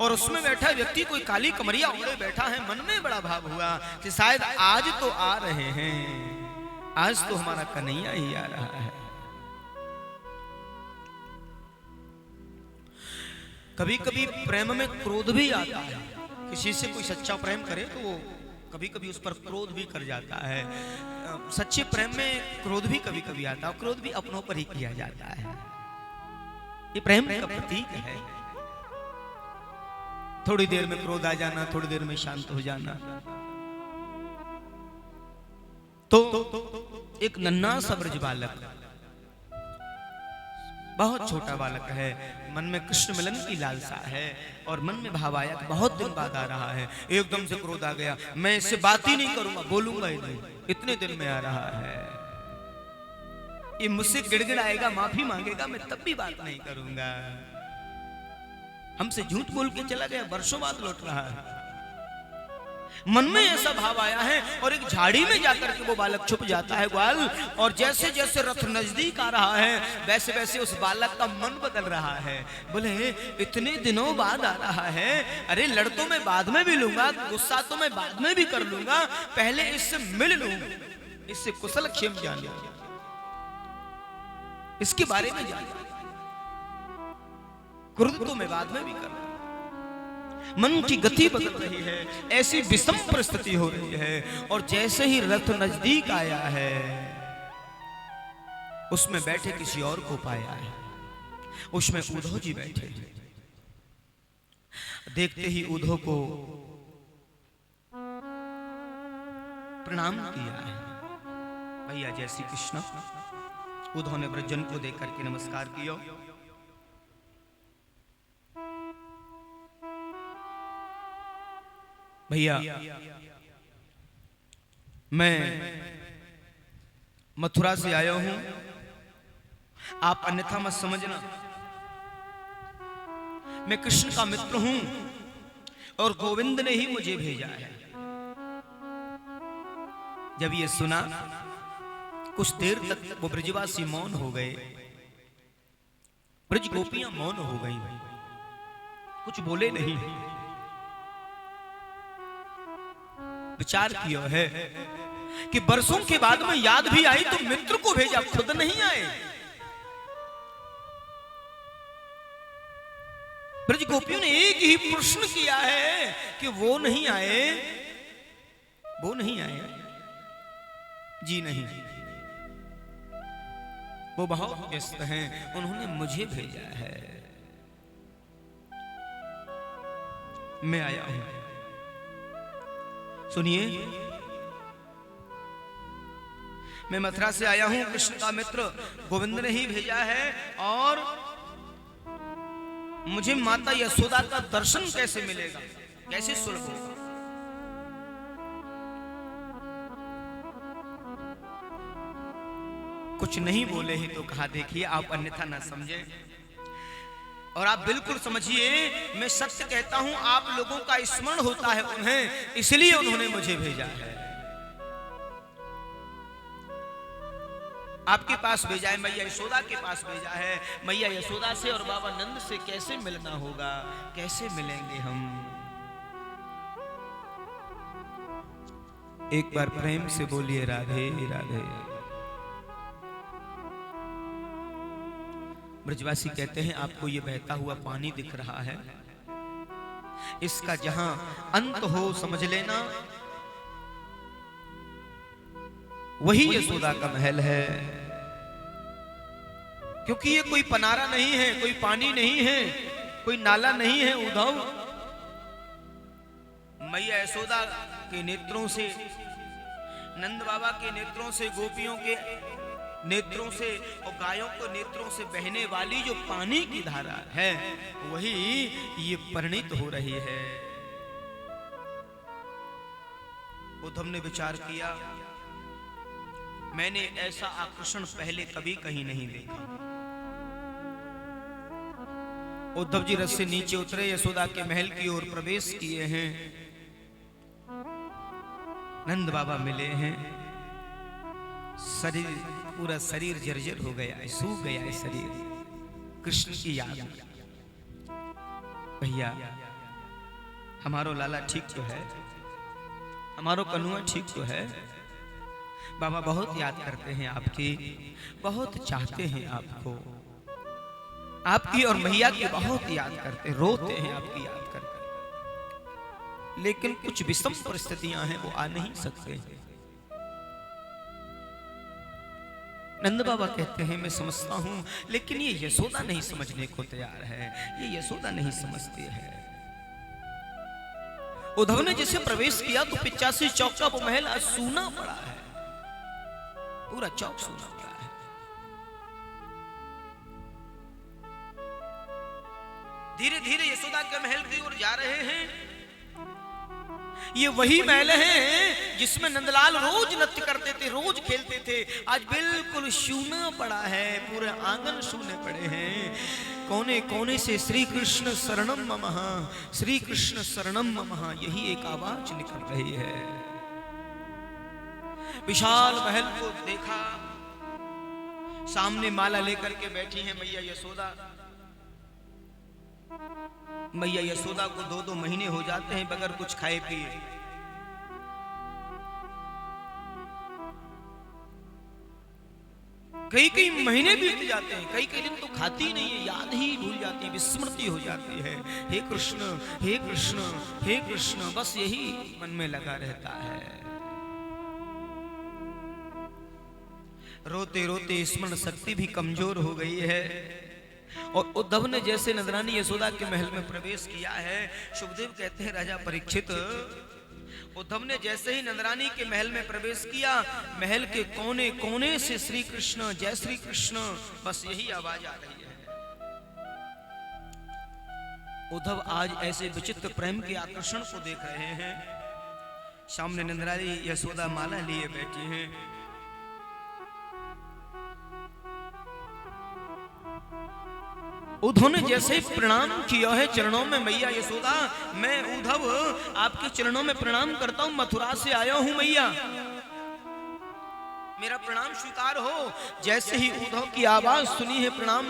और उसमें बैठा व्यक्ति कोई काली कमरिया ओढ़े बैठा है। मन में बड़ा भाव हुआ कि शायद आज तो आ रहे हैं, आज तो हमारा कन्हैया ही आ रहा है। कभी कभी प्रेम में क्रोध भी आता है। किसी से कोई सच्चा प्रेम करे तो वो कभी कभी उस पर क्रोध भी कर जाता है। सच्चे प्रेम में क्रोध भी कभी कभी आता है, क्रोध भी अपनों पर ही किया जाता है। ये प्रेम का प्रतीक है। थोड़ी देर में क्रोध आ जाना, थोड़ी देर में शांत हो जाना। तो एक नन्हा सा ब्रज बालक, बहुत छोटा बालक है, मन में कृष्ण मिलन की लालसा है और मन में भाव आया बहुत दिन बाद आ रहा है। एकदम से क्रोध आ गया, मैं इससे बात ही नहीं करूंगा, बोलूंगा ही नहीं, इतने दिन में आ रहा है, ये मुझसे गिड़गिड़ाएगा, माफी मांगेगा, मैं तब भी बात नहीं करूंगा। हमसे झूठ बोल के चला गया, वर्षों बाद लौट रहा है। मन में ऐसा भाव आया है और एक झाड़ी में जाकर के वो बालक छुप जाता है ग्वाल। और जैसे जैसे रथ नजदीक आ रहा है वैसे वैसे उस बालक का मन बदल रहा है। बोले इतने दिनों बाद आ रहा है, अरे लड़ तो मैं बाद में भी लूंगा, गुस्सा तो मैं बाद में भी कर लूंगा, पहले इससे मिल लूं, इससे कुशल क्षेम जान लूं, इसके बारे में जान लूं, क्रोध तो मैं बाद में भी कर। मन की गति बदल रही है, ऐसी विषम परिस्थिति हो रही है। और जैसे ही रथ नजदीक आया है उसमें बैठे किसी और को पाया है। उसमें उद्धव जी बैठे हैं। देखते ही उद्धव को प्रणाम किया है। भैया जय श्री कृष्ण। उद्धव ने ब्रजन को देख करके नमस्कार किया। भैया मैं मथुरा से आया हूं, आप अन्यथा मत समझना। मैं कृष्ण का मित्र हूं और गोविंद ने ही मुझे भेजा है। जब ये सुना कुछ देर तक वो ब्रजवासी मौन हो गए, ब्रज गोपियां मौन हो गई, कुछ बोले नहीं। विचार किया है कि बरसों के बाद में याद भी आई तो मित्र को भेजा, खुद नहीं आए। ब्रज गोपियों ने एक ही प्रश्न किया है कि वो नहीं आए, वो नहीं आए। जी नहीं, वो बहुत व्यस्त हैं, उन्होंने मुझे भेजा है, मैं आया हूं। सुनिए, मैं मथुरा से आया हूं, कृष्ण का मित्र गोविंद ने ही भेजा है, और मुझे माता यशोदा का दर्शन कैसे मिलेगा, कैसे सुलभ होगा? कुछ नहीं बोले ही तो कहा, देखिए आप अन्यथा ना समझे, और आप बिल्कुल समझिए, मैं सत्य कहता हूं, आप लोगों का स्मरण होता है उन्हें, इसलिए उन्होंने मुझे भेजा है। आपके पास भेजा है, मैया यशोदा के पास भेजा है। मैया यशोदा से और बाबा नंद से कैसे मिलना होगा, कैसे मिलेंगे हम? एक बार प्रेम से बोलिए राधे राधे। ब्रजवासी कहते हैं, आपको ये बहता हुआ पानी दिख रहा है, इसका जहां अंत हो समझ लेना, वही यशोदा का महल है। क्योंकि ये कोई पनारा नहीं है, कोई पानी नहीं है, कोई नाला नहीं है उद्धव। मैया यशोदा के नेत्रों से, नंद बाबा के नेत्रों से, गोपियों के नेत्रों से और गायों के नेत्रों से बहने वाली जो पानी की धारा है, वही ये परिणित हो रही है। उद्धव ने विचार किया, मैंने ऐसा आकर्षण पहले कभी कहीं नहीं देखा। उद्धव जी रथ से नीचे उतरे, यशोदा के महल की ओर प्रवेश किए हैं। नंद बाबा मिले हैं, शरीर पूरा शरीर जर्जर हो गया है, सूख गया है शरीर, कृष्ण की याद। भैया हमारो लाला ठीक तो है, हमारो कन्हुआ ठीक तो है। बाबा बहुत याद करते हैं आपकी, बहुत चाहते हैं आपको, आपकी और मैया की बहुत याद करते, रोते हैं आपकी याद करते, लेकिन कुछ विषम परिस्थितियां हैं, वो आ नहीं सकते। नंद बाबा कहते हैं, मैं समझता हूं, लेकिन ये यशोदा नहीं समझने को तैयार है, ये यशोदा नहीं समझती है। उद्धव ने जैसे प्रवेश किया तो 85 चौक का वो महल आज सूना पड़ा है, पूरा चौक सूना पड़ा है। धीरे धीरे यशोदा के महल की ओर जा रहे हैं। ये वही महल है जिसमें नंदलाल रोज नृत्य करते थे, रोज खेलते थे। आज बिल्कुल सूना पड़ा है, पूरे आंगन सूने पड़े हैं। कोने कोने से श्री कृष्ण शरणम ममः, श्री कृष्ण शरणम ममः, यही एक आवाज निकल रही है। विशाल महल को देखा, सामने माला लेकर के बैठी है मैया यशोदा। मैया यशोदा को 2-2 महीने हो जाते हैं बगैर कुछ खाए पिए। कई महीने बीत जाते हैं, कई दिन तो खाती ही नहीं है, याद ही भूल जाती है, विस्मृति हो जाती है। हे कृष्ण हे कृष्ण हे कृष्ण, बस यही मन में लगा रहता है। रोते रोते स्मरण शक्ति भी कमजोर हो गई है। और उद्धव ने जैसे नंदरानी यशोदा के महल में प्रवेश किया है, शुभदेव कहते हैं राजा परीक्षित, उद्धव ने जैसे ही नंदरानी के महल में प्रवेश किया, महल के कोने कोने से श्री कृष्ण जय श्री कृष्ण, बस यही आवाज आ रही है। उद्धव आज ऐसे विचित्र प्रेम के आकर्षण को देख रहे हैं। सामने नंदरानी यशोदा माला लिए बैठी हैं। उद्धव ने जैसे ही प्रणाम किया है चरणों में, मैया यशोदा मैं उद्धव आपके चरणों में प्रणाम करता हूं, मथुरा से आया हूं मैया, मेरा प्रणाम स्वीकार हो। जैसे ही उद्धव की आवाज सुनी है प्रणाम,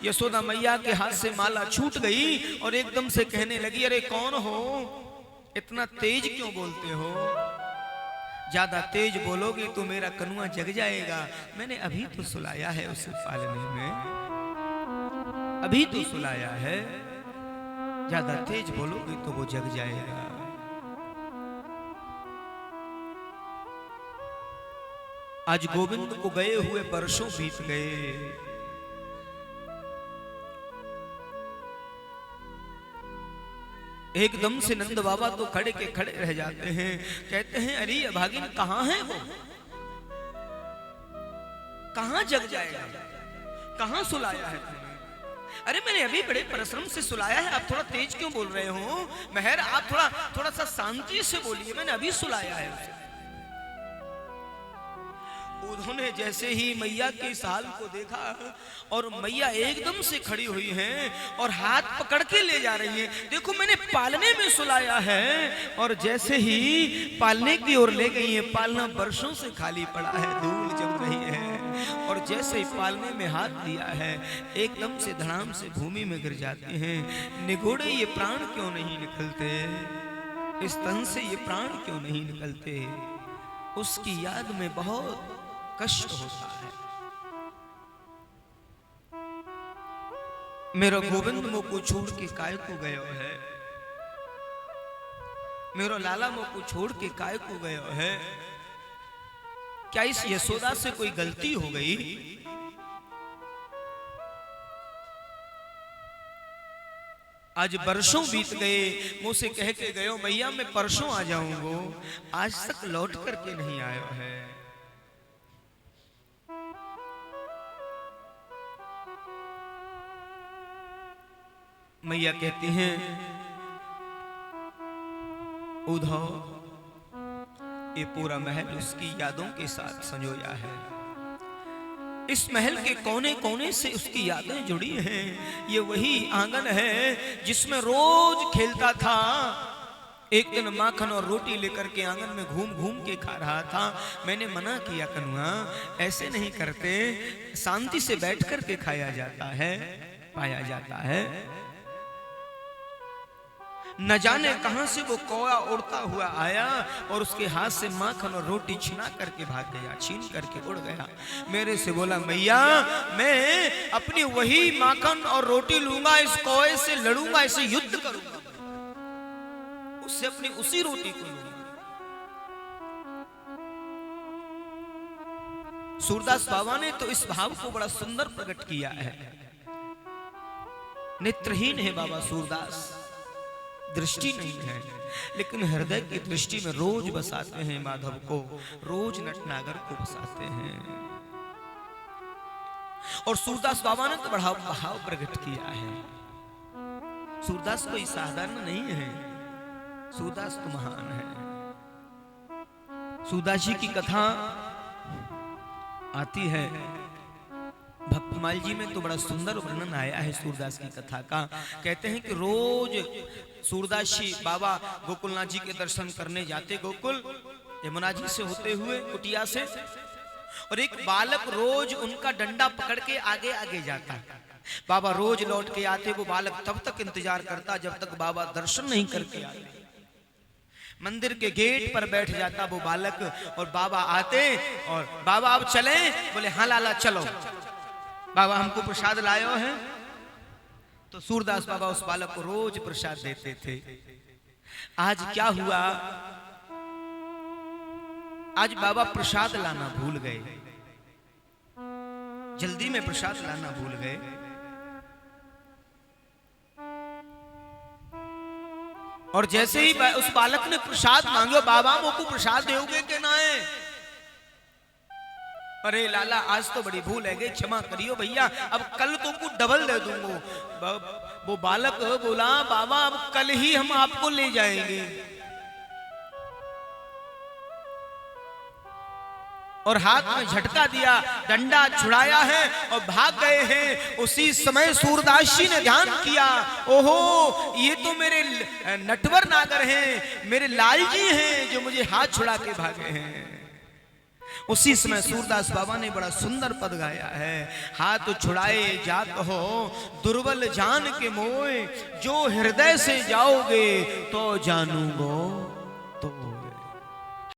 यशोदा मैया के हाथ से माला छूट गई और एकदम से कहने लगी, अरे कौन हो, इतना तेज क्यों बोलते हो, ज्यादा तेज बोलोगे तो मेरा कनुआ जग जाएगा। मैंने अभी तो सुलाया है उसे पालने में, अभी तो सुलाया है, ज्यादा तेज बोलोगे तो वो जग जाएगा। आज गोविंद को गए हुए वर्षों बीत गए। एकदम से नंद बाबा तो खड़े के खड़े रह जाते हैं। कहते हैं अरे अभागिन कहां है वो, कहां जग जाएगा, कहां सुलाया है तुमने? अरे मैंने अभी बड़े परिश्रम से सुलाया है, आप थोड़ा तेज क्यों बोल रहे हो? मेहर आप थोड़ा सा शांति से बोलिए, मैंने अभी सुलाया है उसे। उन्होंने जैसे ही मैया के इस हाल को देखा और मैया एकदम से खड़ी हुई हैं और हाथ पकड़ के ले जा रही हैं। देखो मैंने पालने में सुलाया है, और जैसे ही पालने की ओर ले गई है, पालना वर्षों से खाली पड़ा है, धूल जम रही है, और जैसे ही पालने में हाथ दिया है एकदम से धड़ाम से भूमि में गिर जाते हैं। निगोड़े ये प्राण क्यों नहीं निकलते, इस तन से ये प्राण क्यों नहीं निकलते? उसकी याद में बहुत कष्ट होता है। मेरा गोविंद मोको छोड़ के काय को गयो है, मेरा लाला मोको छोड़ के काय को गयो है। क्या इस यशोदा से कोई गलती हो गई? आज वर्षों बीत गए, मुझसे कह के गयो मैया मैं परसों आ जाऊंगा, आज तक लौट करके नहीं आया है। मैया कहती हैं उद्धव ये पूरा महल उसकी यादों के साथ संजोया है। इस महल के कोने कोने से उसकी यादें जुड़ी हैं। ये वही आंगन है जिसमें रोज खेलता था। एक दिन माखन और रोटी लेकर के आंगन में घूम घूम के खा रहा था। मैंने मना किया कन्हैया ऐसे नहीं करते, शांति से बैठ कर के खाया जाता है, पाया जाता है। न जाने कहां से वो कौआ उड़ता हुआ आया और उसके हाथ से माखन और रोटी छिना करके भाग गया, छीन करके उड़ गया। मेरे से बोला मैया मैं अपनी वही माखन और रोटी लूंगा, इस कौए से लड़ूंगा, इसे युद्ध करूंगा, उससे अपनी उसी रोटी को लूंगा। सूरदास बाबा ने तो इस भाव को बड़ा सुंदर प्रकट किया है। नेत्रहीन है बाबा सूरदास, दृष्टि नहीं है, लेकिन हृदय की दृष्टि में रोज बसाते हैं माधव को, रोज नटनागर को बसाते हैं। और सूरदास बाबा ने तो बड़ा भाव प्रकट किया है। सूरदास कोई साधारण नहीं है, सूरदास तो महान है। सूरदास जी की कथा आती है भक्तमाल जी में, तो बड़ा सुंदर वर्णन आया है सूरदास की कथा का। कहते हैं कि रोज सूरदास जी बाबा गोकुलनाथ जी के दर्शन करने जाते, गोकुल यमुना जी से होते हुए कुटिया से, और एक बालक रोज उनका डंडा पकड़ के आगे आगे जाता। बाबा रोज लौट के आते, वो बालक तब तक इंतजार करता जब तक बाबा दर्शन नहीं करके आते। मंदिर के गेट पर बैठ जाता वो बालक, और बाबा आते और बाबा अब चले, बोले हाँ लाला चलो, बाबा हमको प्रसाद लायो है। तो सूरदास बाबा उस बालक को रोज प्रसाद देते थे। आज क्या हुआ, आज बाबा प्रसाद लाना भूल गए, जल्दी में प्रसाद लाना भूल गए। और जैसे ही उस बालक ने प्रसाद मांगो, बाबा मोको प्रसाद दोगे के ना है? अरे लाला आज तो बड़ी भूल है गई, क्षमा करियो भैया, अब कल तुमको डबल दे दूंगा। वो बालक बोला बाबा अब कल ही हम आपको ले जाएंगे। और हाथ में झटका दिया, डंडा छुड़ाया है और भाग गए हैं। उसी समय सूरदास जी ने ध्यान किया, ओहो ये तो मेरे नटवर नागर हैं, मेरे लाल जी हैं जो मुझे हाथ छुड़ा के भागे हैं। उसी समय सूरदास बाबा ने बड़ा सुंदर पद गाया है, हाथ छुड़ाए जात हो दुर्बल जान के मोए, जो हृदय से जाओगे तो जानूंगो तो